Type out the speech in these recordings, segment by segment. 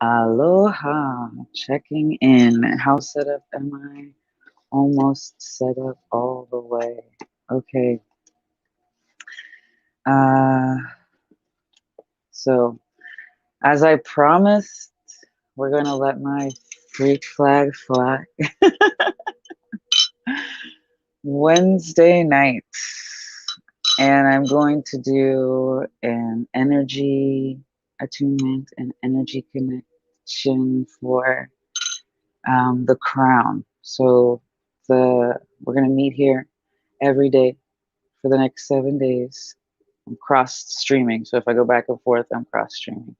Aloha, checking in. How set up am I? Almost set up all the way. Okay. Uh, so, as I promised, we're going to let my freak flag fly. Wednesday night. And I'm going to do an energy attunement and energy connection for the crown. So we're going to meet here every day for the next 7 days. I'm cross streaming. So if I go back and forth, I'm cross streaming.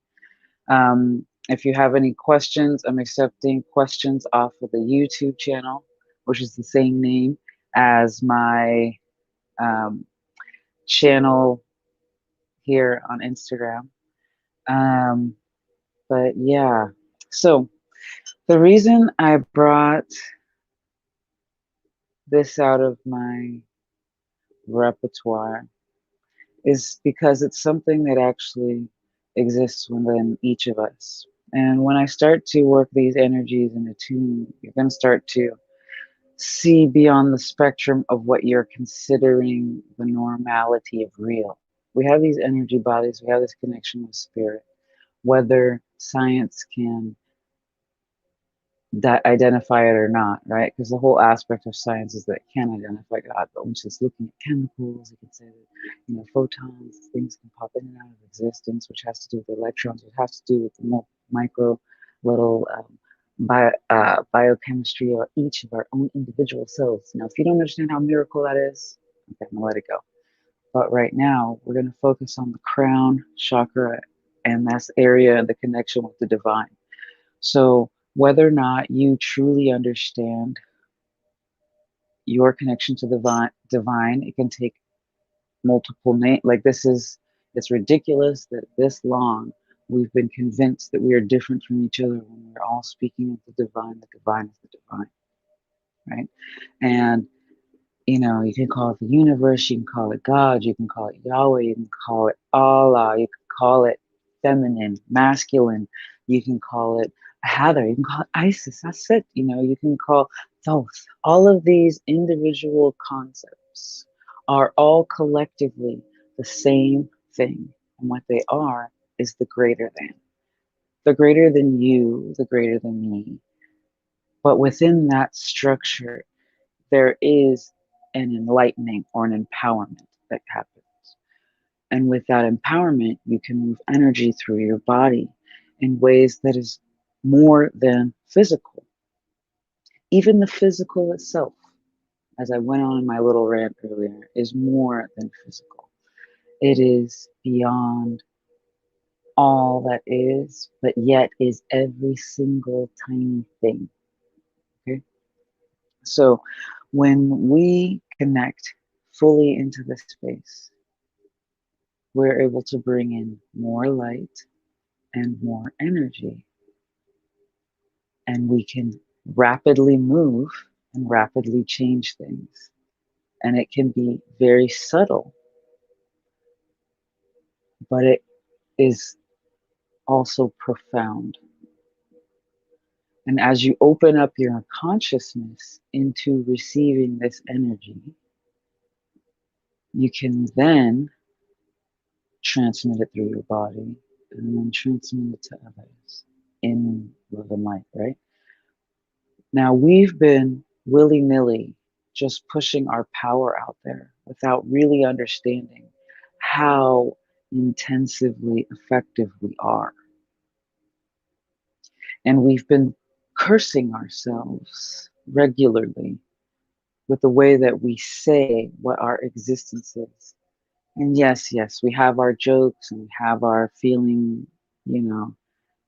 If you have any questions, I'm accepting questions off of the YouTube channel, which is the same name as my um, channel here on Instagram. Um, but yeah, so the reason I brought this out of my repertoire is because it's something that actually exists within each of us. And when I start to work these energies in attune, you're going to start to see beyond the spectrum of what you're considering the normality of real. We have these energy bodies, we have this connection with spirit, whether science can that identify it or not, right? Because the whole aspect of science is that it can identify God, but when she's looking at chemicals, you can say that, photons, things can pop in and out of existence, which has to do with electrons, which has to do with the micro little biochemistry of each of our own individual cells. Now, if you don't understand how miracle that is, okay, I'm gonna let it go. But right now, we're going to focus on the crown chakra and that's area, the connection with the divine. So whether or not you truly understand your connection to the divine, it can take multiple names. Like it's ridiculous that this long we've been convinced that we are different from each other when we're all speaking of the divine. The divine is the divine, right? And you can call it the universe, you can call it God, you can call it Yahweh, you can call it Allah, you can call it feminine, masculine, you can call it Heather, you can call it Isis, that's it. You can call Thoth. All of these individual concepts are all collectively the same thing. And what they are is the greater than. The greater than you, the greater than me. But within that structure, there is an enlightening or an empowerment that happens. And with that empowerment, you can move energy through your body in ways that is more than physical. Even the physical itself, as I went on in my little rant earlier, is more than physical. It is beyond all that is, but yet is every single tiny thing. Okay? So when we connect fully into this space, we're able to bring in more light and more energy. And we can rapidly move and rapidly change things. And it can be very subtle, but it is also profound. And as you open up your consciousness into receiving this energy, you can then transmit it through your body and then transmit it to others in love and light, right? Now, we've been willy-nilly just pushing our power out there without really understanding how intensively effective we are. And we've been cursing ourselves regularly with the way that we say what our existence is. And yes, we have our jokes and we have our feeling,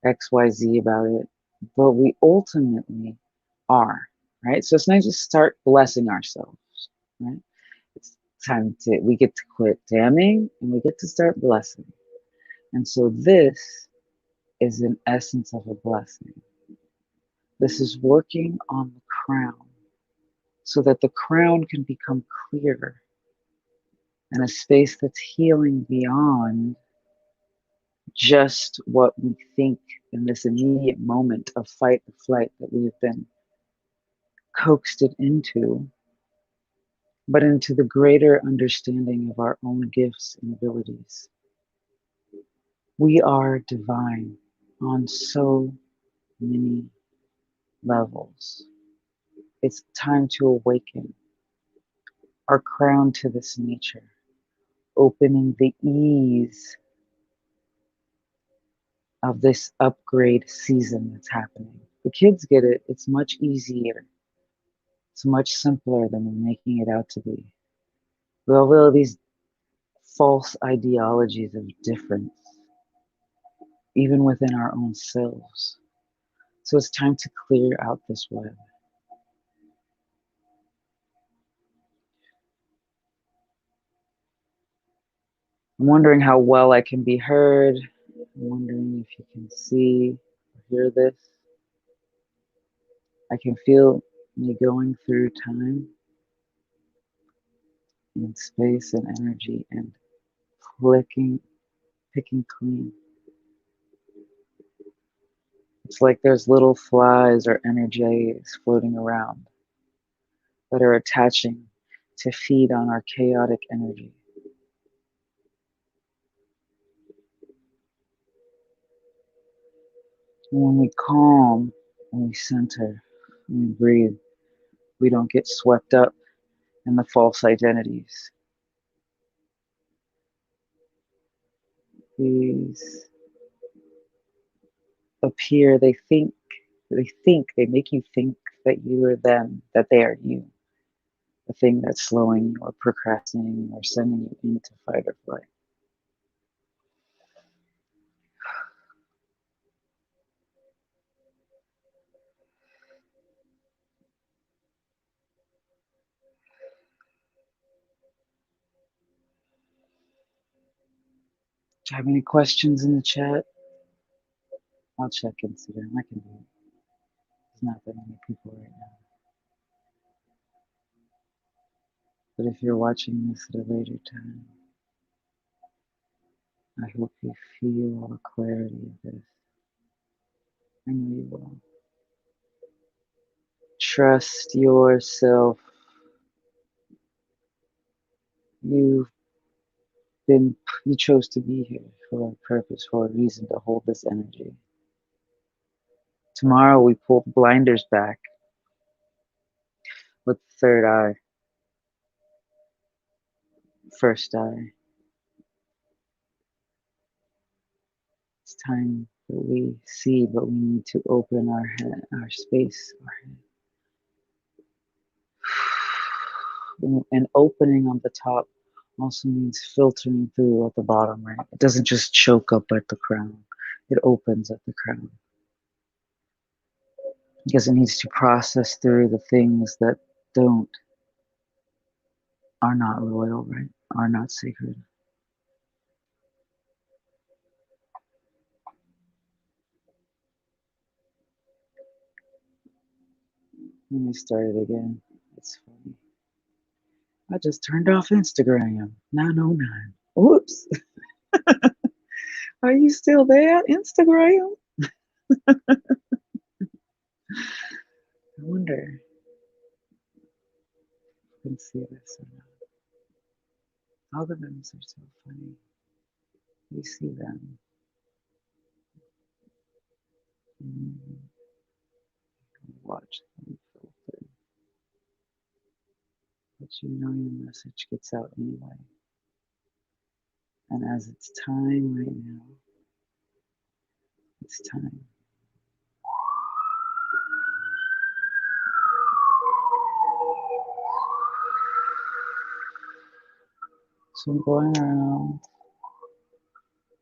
XYZ about it, but we ultimately are, right? So it's nice to start blessing ourselves, right? It's we get to quit damning and we get to start blessing. And so this is an essence of a blessing. This is working on the crown so that the crown can become clearer and a space that's healing beyond just what we think in this immediate moment of fight or flight that we have been coaxed it into, but into the greater understanding of our own gifts and abilities. We are divine on so many levels. It's time to awaken our crown to this nature, opening the ease of this upgrade season that's happening. The kids get it. It's much easier. It's much simpler than we're making it out to be. We all have these false ideologies of difference, even within our own selves. So it's time to clear out this web. I'm wondering how well I can be heard. I'm wondering if you can see or hear this. I can feel me going through time and space and energy and picking clean. It's like there's little flies or energies floating around that are attaching to feed on our chaotic energy. When we calm, when we center, when we breathe, we don't get swept up in the false identities. These appear, they make you think that you are them, that they are you. The thing that's slowing or procrastinating or sending you into fight or flight. Do you have any questions in the chat? I'll check Instagram. I can do it. There's not that many people right now. But if you're watching this at a later time, I hope you feel all the clarity of this. I know you will. Trust yourself. You chose to be here for a purpose, for a reason, to hold this energy. Tomorrow we pull the blinders back with the third eye, first eye. It's time that we see, but we need to open our head, our space, our head. And opening on the top also means filtering through at the bottom, right? It doesn't just choke up at the crown. It opens at the crown. Because it needs to process through the things that are not loyal, right? Are not sacred. Let me start it again. It's funny. I just turned off Instagram. 9:09. Oops. Are you still there? Instagram? I wonder if you can see this or not. Algorithms are so funny. We see them. Watch them filter. But you know your message gets out anyway. And as it's time right now, it's time. So I'm going around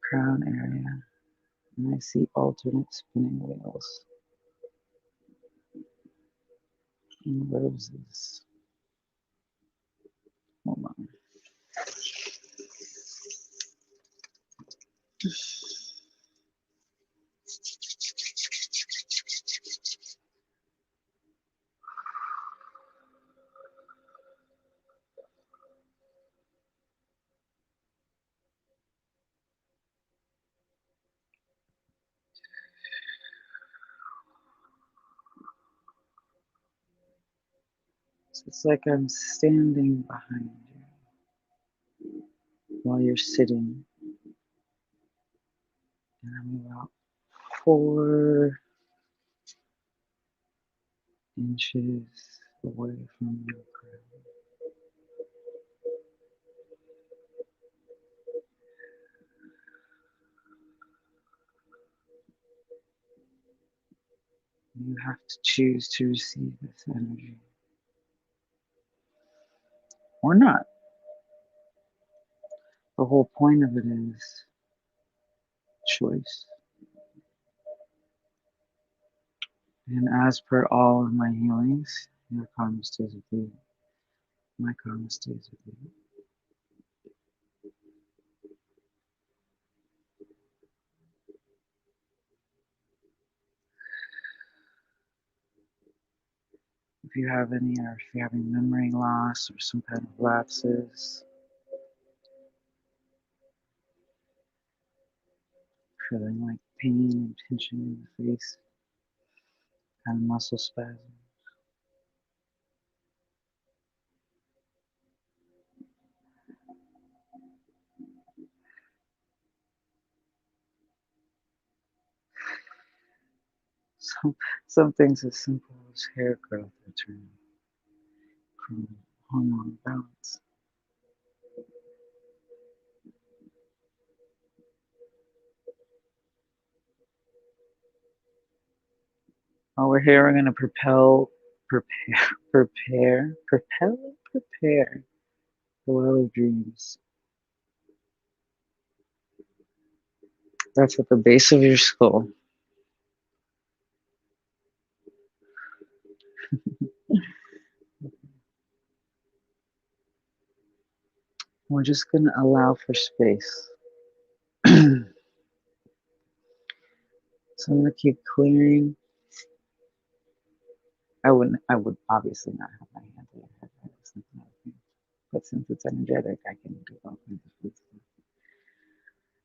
crown area and I see alternate spinning wheels and roses. Hold on. It's like I'm standing behind you while you're sitting, and I'm about 4 inches away from your crown. You have to choose to receive this energy or not. The whole point of it is choice. And as per all of my healings, your karma stays with you. My karma stays with you. If you have any, or if you're having memory loss or some kind of lapses, feeling like pain and tension in the face, kind of muscle spasm. Some things as simple as hair growth returning from hormone balance. While we're here, we're going to prepare the well of dreams. That's at the base of your skull. We're just going to allow for space. So I'm going to keep clearing. I would obviously not have my hand on your head. But since it's energetic, I can do all kinds of good stuff.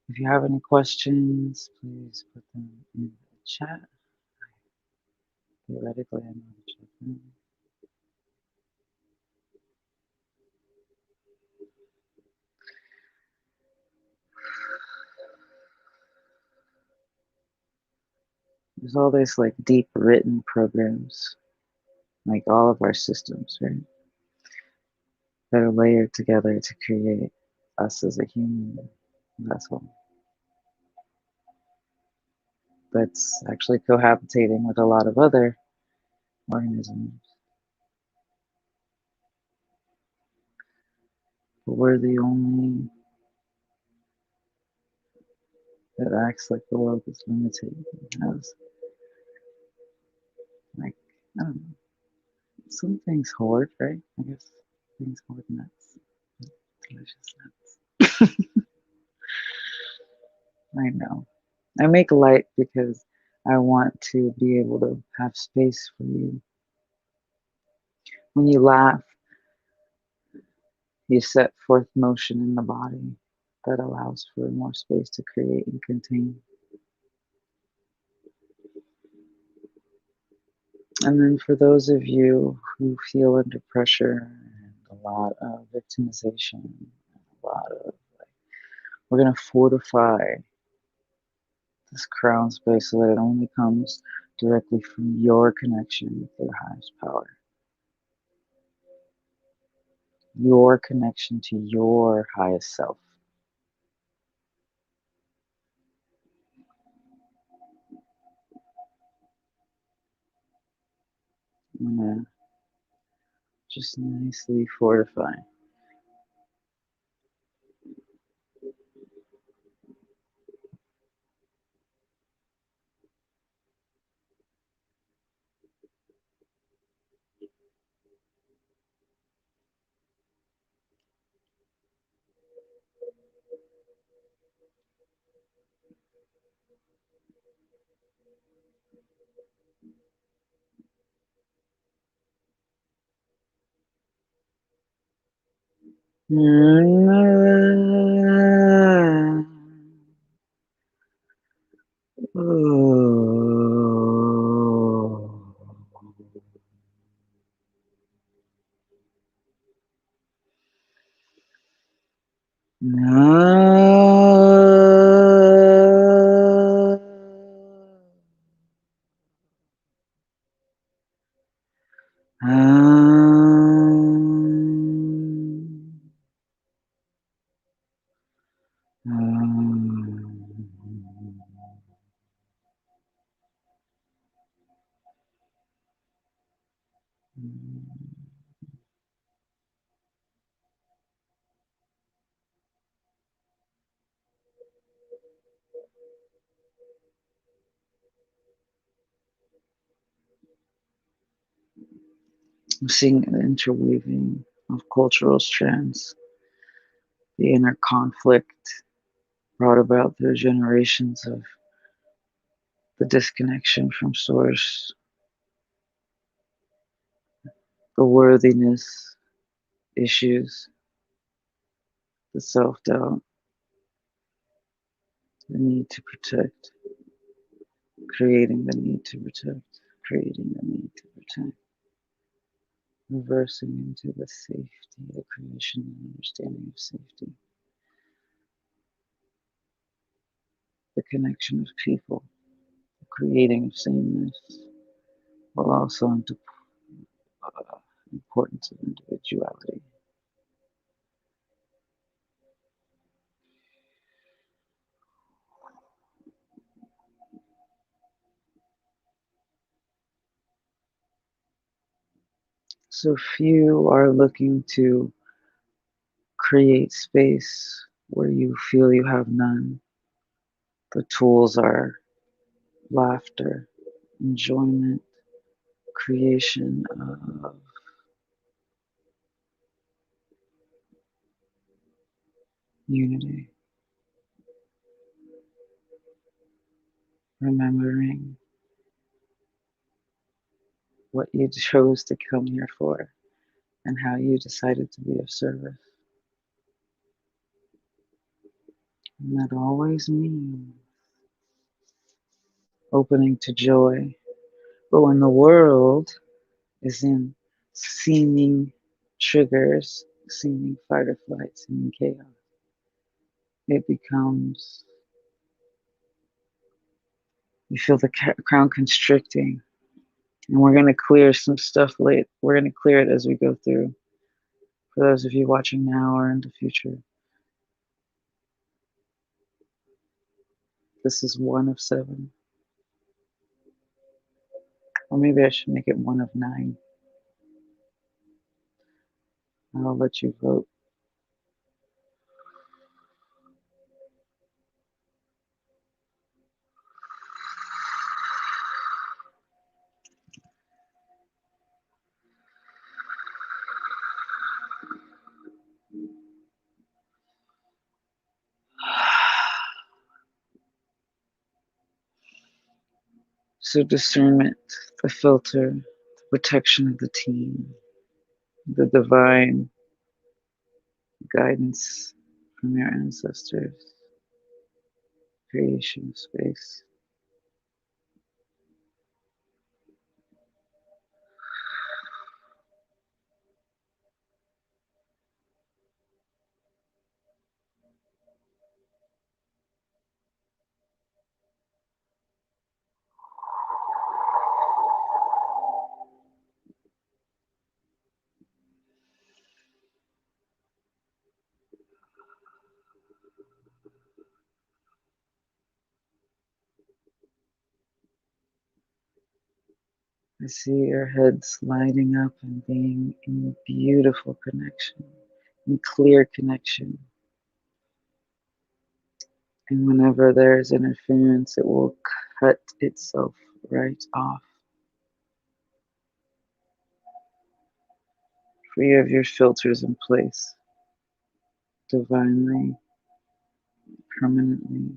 If you have any questions, please put them in the chat. Theoretically, I know the chat room. There's all these like deep written programs, like all of our systems, right? That are layered together to create us as a human vessel that's actually cohabitating with a lot of other organisms. But we're the only that acts like the world is limited and has, like, I don't know, some things hoard, right? I guess things hoard nuts. Delicious nuts. I know. I make light because I want to be able to have space for you. When you laugh, you set forth motion in the body that allows for more space to create and contain. And then for those of you who feel under pressure and a lot of victimization, a lot of like, we're going to fortify this crown space so that it only comes directly from your connection with your highest power, your connection to your highest self. I'm going to just nicely fortify. I'm seeing the interweaving of cultural strands, the inner conflict brought about through generations of the disconnection from source, the worthiness issues, the self doubt, the need to protect, creating the need to protect, creating the need to protect, reversing into the safety, the creation and understanding of safety, the connection of people, the creating of sameness, while also into importance of individuality. So if you are looking to create space where you feel you have none, the tools are laughter, enjoyment, creation of unity, remembering what you chose to come here for and how you decided to be of service. And that always means opening to joy. But when the world is in seeming triggers, seeming fight or flight, seeming chaos, it becomes, you feel the crown constricting. And we're going to clear some stuff late. We're going to clear it as we go through. For those of you watching now or in the future, this is one of 7. Or maybe I should make it one of 9. I'll let you vote. So discernment, the filter, the protection of the team, the divine guidance from your ancestors, creation of space. I see your heads lighting up and being in beautiful connection, in clear connection. And whenever there's interference, it will cut itself right off. For you have your filters in place, divinely, permanently,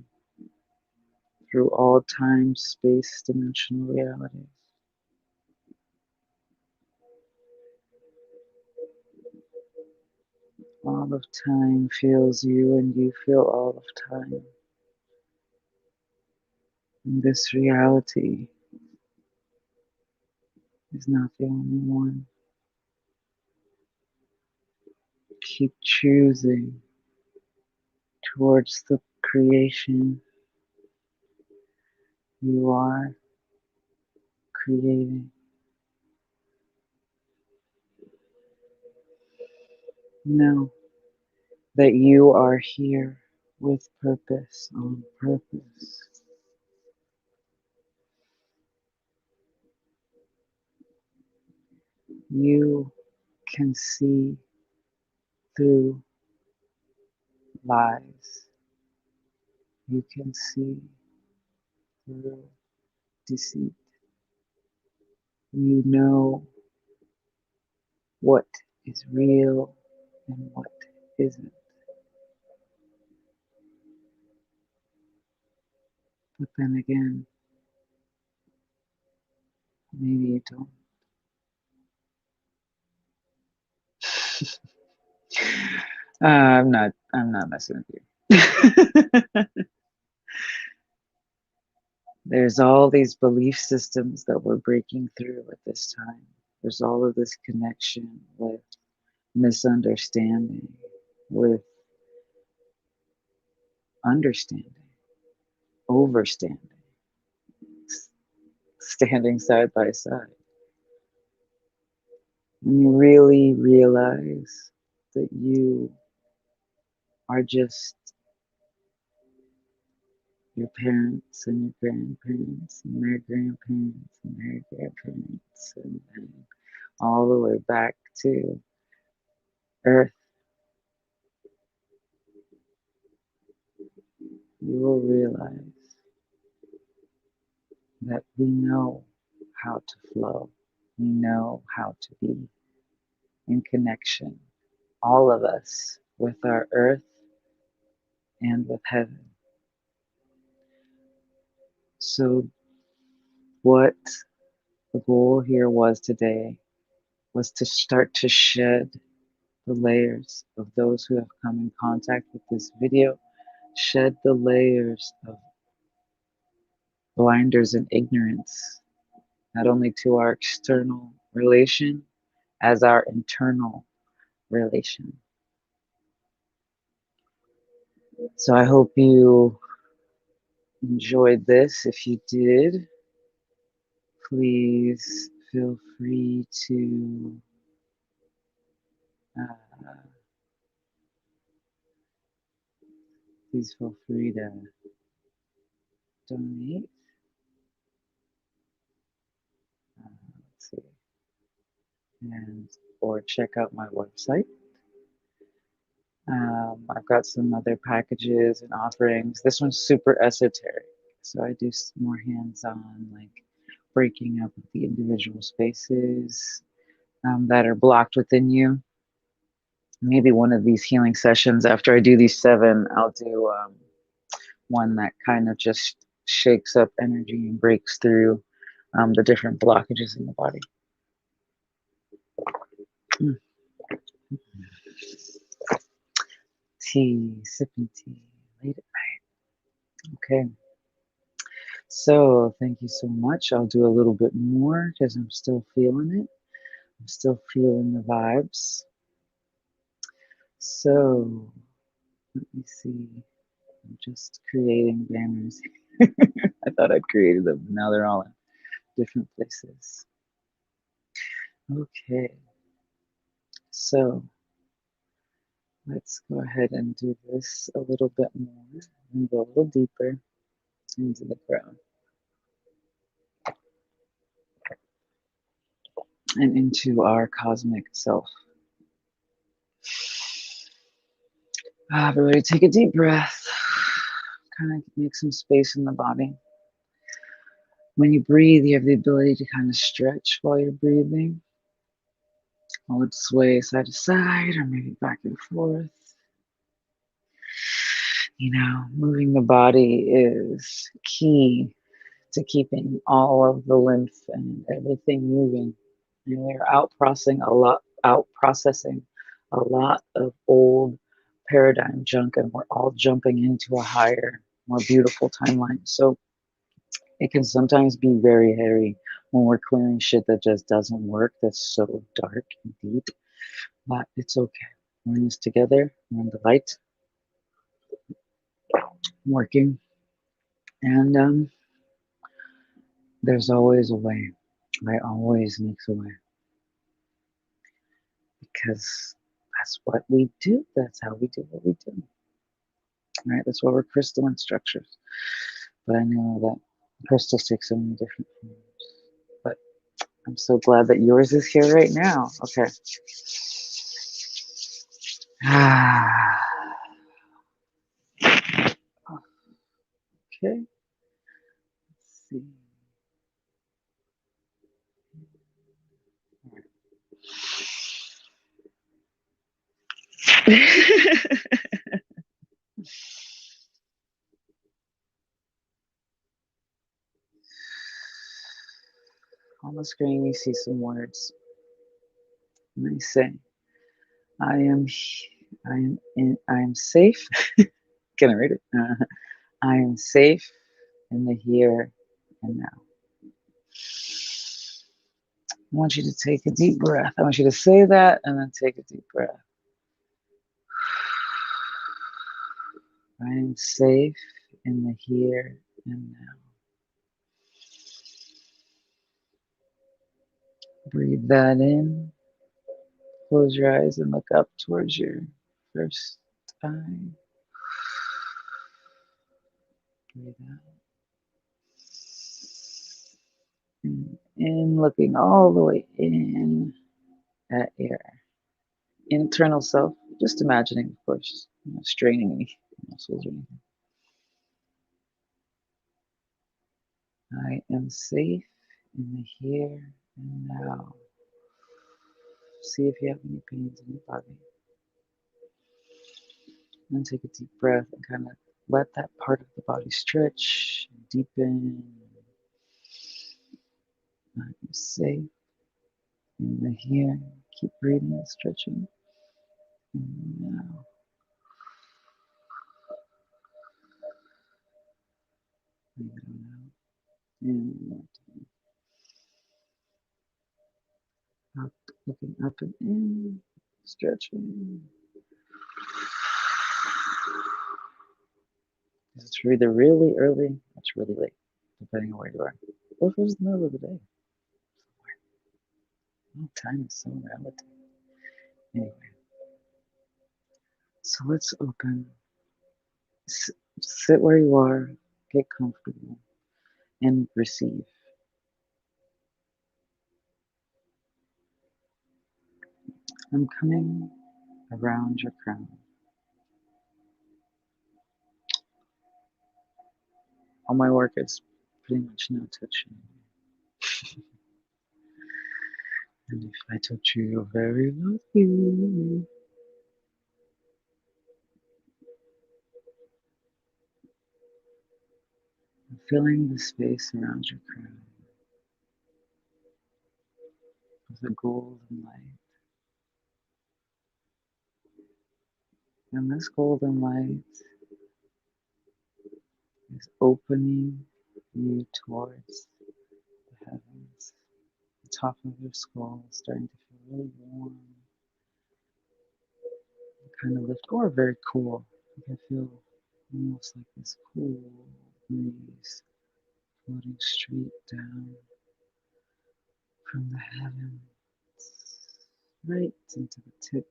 through all time, space, dimensional realities. All of time feels you and you feel all of time. And this reality is not the only one. Keep choosing towards the creation you are creating. Know that you are here with purpose, on purpose. You can see through lies. You can see through deceit. You know what is real and what isn't. But then again, maybe you don't. I'm not messing with you. There's all these belief systems that we're breaking through at this time. There's all of this connection with misunderstanding, with understanding, overstanding, standing side by side. When you really realize that you are just your parents and your grandparents and their grandparents and their grandparents and then all the way back to earth, you will realize that we know how to flow. We know how to be in connection, all of us, with our earth and with heaven. So, what the goal here was today was to start to shed the layers of those who have come in contact with this video, shed the layers of blinders and ignorance, not only to our external relation, as our internal relation. So I hope you enjoyed this. If you did, please feel free to please feel free to donate. Let's see, and or check out my website. I've got some other packages and offerings. This one's super esoteric, so I do more hands-on, like breaking up the individual spaces that are blocked within you. Maybe one of these healing sessions, after I do these 7, I'll do one that kind of just shakes up energy and breaks through the different blockages in the body. Tea, sipping tea, late at night. Okay. So thank you so much. I'll do a little bit more because I'm still feeling it. I'm still feeling the vibes. So let me see. I'm just creating banners. I thought I'd created them, but now they're all in different places. Okay. So let's go ahead and do this a little bit more and go a little deeper into the ground and into our cosmic self. Everybody take a deep breath. Kind of make some space in the body. When you breathe, you have the ability to kind of stretch while you're breathing. I would sway side to side or maybe back and forth. You know, moving the body is key to keeping all of the lymph and everything moving. And we're out processing a lot of old paradigm junk, and we're all jumping into a higher, more beautiful timeline. So it can sometimes be very hairy when we're clearing shit that just doesn't work, that's so dark and deep. But it's okay. We're in this together. We're in the light, working, and there's always a way. Light always makes a way because that's what we do. That's how we do what we do. Right? That's why we're crystalline structures. But I know that crystals take so many different forms. But I'm so glad that yours is here right now. Okay. Okay. Let's see. On the screen, you see some words. And they say, I am, I am safe. Can I read it? I am safe in the here and now. I want you to take a deep breath. I want you to say that and then take a deep breath. I am safe in the here and now. Breathe that in. Close your eyes and look up towards your first eye. Breathe out. And in, looking all the way in at your internal self. Just imagining, of course, not straining any muscles or anything. I am safe in the here and now. See if you have any pains in your body. And take a deep breath and kind of let that part of the body stretch, deepen. I am safe in the here. Keep breathing and stretching. And now. Breathe it out. And up, looking up and in, stretching. It's either really early or it's really late, depending on where you are. Or if it was the middle of the day. Well, time is so relative. Anyway, so let's open. Sit where you are, get comfortable, and receive. I'm coming around your crown. All my work is pretty much no touching. And if I touch you, you're very lucky. I'm filling the space around your crown with a golden light. And this golden light is opening you towards the heavens. The top of your skull is starting to feel really warm, kind of lift, or very cool. You can feel almost like this cool breeze floating straight down from the heavens, right into the tip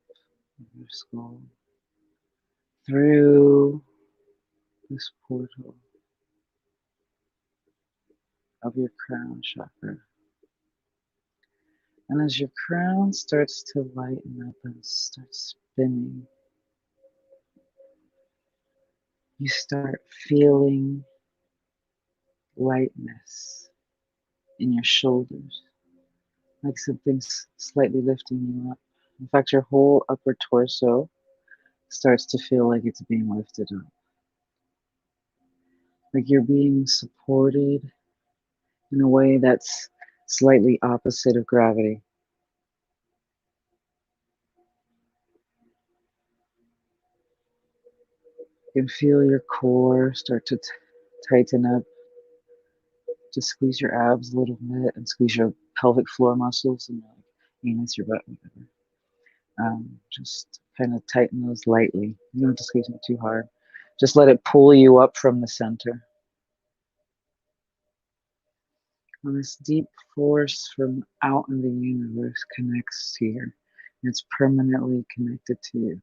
of your skull, through this portal of your crown chakra. And as your crown starts to lighten up and starts spinning, you start feeling lightness in your shoulders, like something's slightly lifting you up. In fact, your whole upper torso starts to feel like it's being lifted up. Like you're being supported in a way that's slightly opposite of gravity. You can feel your core start to tighten up. Just squeeze your abs a little bit and squeeze your pelvic floor muscles and your anus, your butt, whatever. Just kind of tighten those lightly. You don't have to squeeze them too hard. Just let it pull you up from the center. And this deep force from out in the universe connects here. It's permanently connected to you.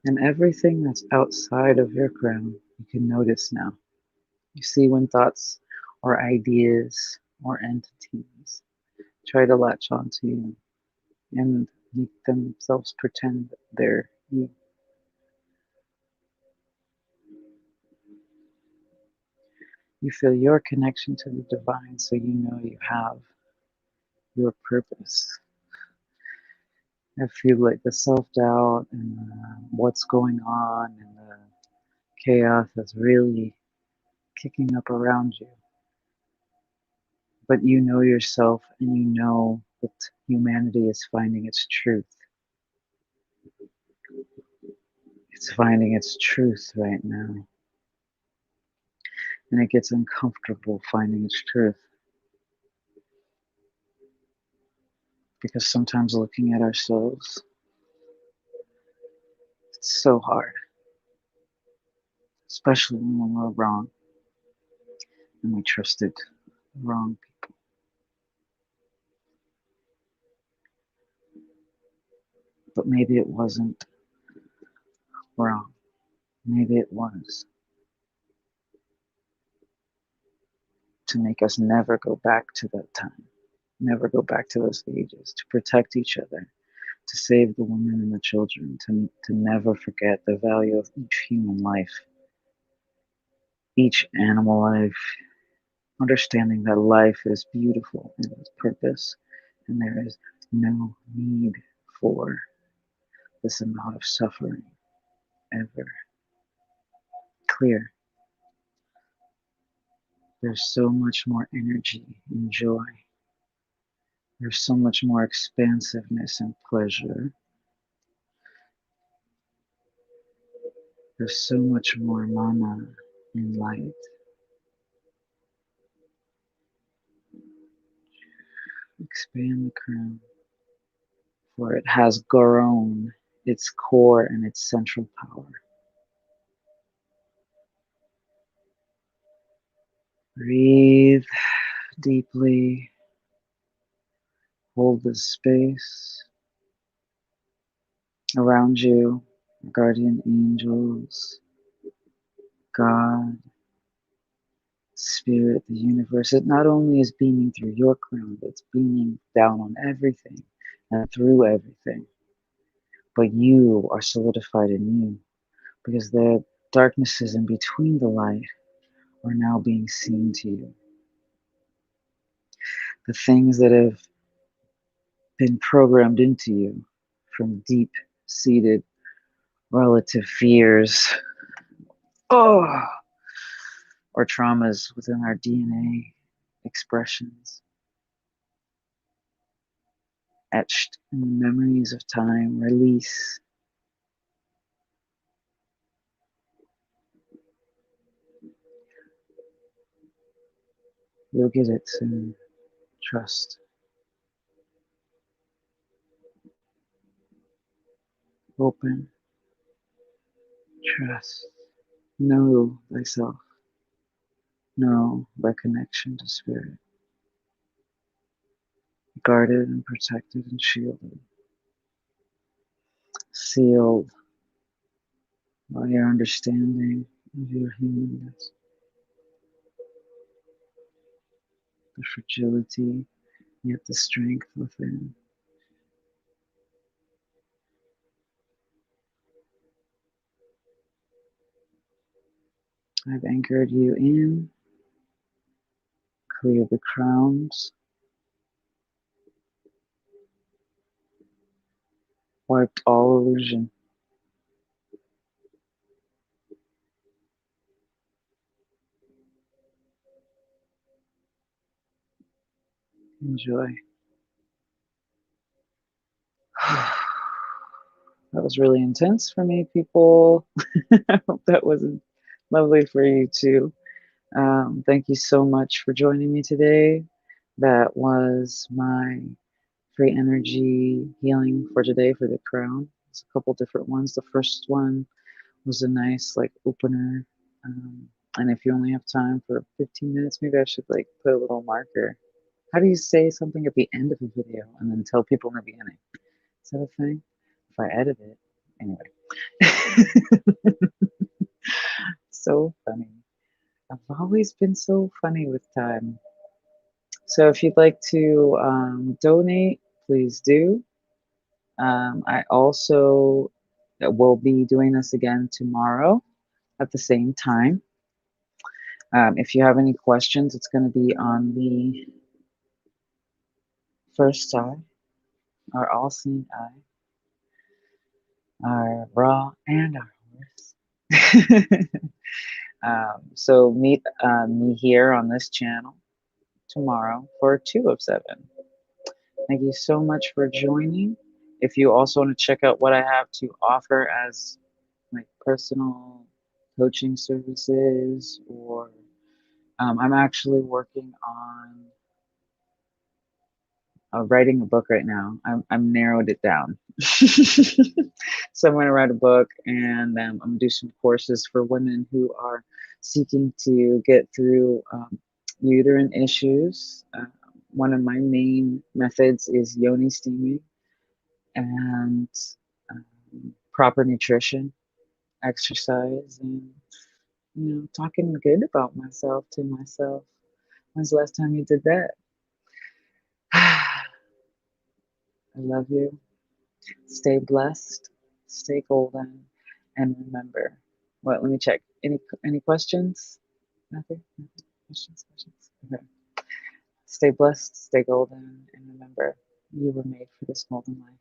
And everything that's outside of your crown, you can notice now. You see when thoughts or ideas or entities try to latch onto you and make themselves pretend that they're you. You feel your connection to the divine, so you know you have your purpose. I feel like the self-doubt and what's going on and the chaos is really kicking up around you. But you know yourself and you know that humanity is finding its truth. It's finding its truth right now. And it gets uncomfortable finding its truth. Because sometimes looking at ourselves, it's so hard. Especially when we're wrong and we trusted the wrong people. But maybe it wasn't wrong. Maybe it was to make us never go back to that time, never go back to those ages, to protect each other, to save the women and the children, to never forget the value of each human life, each animal life, understanding that life is beautiful in its purpose and there is no need for this amount of suffering ever. Clear. There's so much more energy and joy. There's so much more expansiveness and pleasure. There's so much more mana and light. Expand the crown, for it has grown its core and its central power. Breathe deeply. Hold this space around you, guardian angels, God, Spirit, the universe. It not only is beaming through your crown, but it's beaming down on everything and through everything. But you are solidified in you because the darknesses in between the light are now being seen to you. The things that have been programmed into you from deep-seated relative fears, oh, or traumas within our DNA expressions, etched in the memories of time, release. You'll get it soon. Trust. Open. Trust. Know thyself. Know thy connection to spirit. Guarded and protected and shielded. Sealed by your understanding of your humanness. The fragility, yet the strength within. I've anchored you in, cleared the crowns, wiped all illusion. Enjoy. That was really intense for me, people. I hope that was lovely for you too. Thank you so much for joining me today. That was my free energy healing for today for the crown. It's a couple different ones. The first one was a nice like opener. And if you only have time for 15 minutes, maybe I should like put a little marker. How do you say something at the end of a video and then tell people in the beginning? Is that a thing? If I edit it, anyway. So funny. I've always been so funny with time. So if you'd like to donate, please do. I also will be doing this again tomorrow at the same time. If you have any questions, it's going to be on the first eye, our all-seeing eye. our Ra and our Horus. So meet me here on this channel tomorrow for 2 of 7. Thank you so much for joining. If you also want to check out what I have to offer as like personal coaching services, or I'm actually working on writing a book right now. I'm narrowed it down. So I'm going to write a book, and I'm going to do some courses for women who are seeking to get through uterine issues. One of my main methods is yoni steaming and proper nutrition, exercise, and talking good about myself to myself. When's the last time you did that? I love you. Stay blessed, stay golden, and remember. What? Let me check. Any questions? Nothing. Nothing. Questions. Okay. Stay blessed, stay golden, and remember, you were made for this golden life.